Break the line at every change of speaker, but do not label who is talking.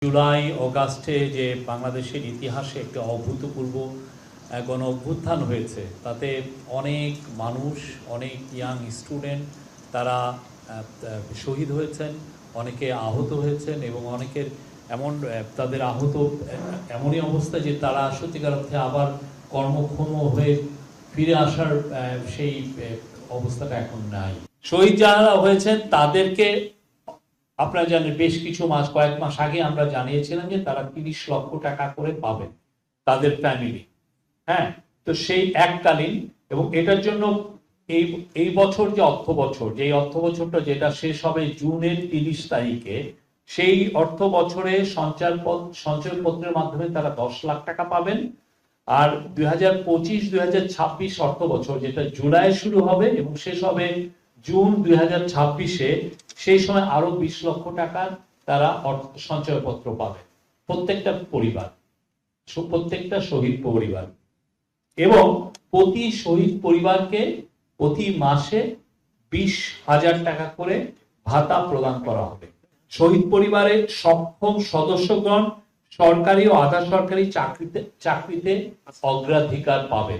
জুলাই অগাস্টে যে বাংলাদেশের ইতিহাসে একটা অভূতপূর্ব গণ অভ্যুত্থান হয়েছে, তাতে অনেক মানুষ, অনেক ইয়াং স্টুডেন্ট তারা শহীদ হয়েছেন, অনেকে আহত হয়েছেন এবং অনেকের এমন তাদের আহত এমনই অবস্থা যে তারা সত্যিকার অর্থে আবার কর্মক্ষম হয়ে ফিরে আসার সেই অবস্থাটা এখন নাই। শহীদ যারা হয়েছেন তাদেরকে আপনারা জানেন বেশ কিছু মাস, কয়েক মাস আগে আমরা জানিয়েছিলাম যে তারা 30 লক্ষ টাকা করে পাবেন তাদের ফ্যামিলি। হ্যাঁ, তো সেই এককালীন, এবং এটার জন্য এই বছর যে অর্থ বছর, যে অর্থ বছরটা যেটা শেষ হবে জুনের 30 তারিখে, সেই অর্থ বছরে সঞ্চয়পত্রের মাধ্যমে তারা 10 লাখ টাকা পাবেন। আর 2025-2026 অর্থ বছর, যেটা জুলাই শুরু হবে এবং শেষ হবে জুন 2026-এ, সেই সময় আরো 20 লক্ষ টাকার তারা সঞ্চয়পত্র পাবে প্রত্যেকটা পরিবার, প্রত্যেকটা শহীদ পরিবার। এবং প্রতি শহীদ পরিবারকে প্রতি মাসে 20,000 টাকা করে ভাতা প্রদান করা হবে। শহীদ পরিবারের সক্ষম সদস্যগণ সরকারি ও আধা সরকারি চাকরিতে অগ্রাধিকার পাবে।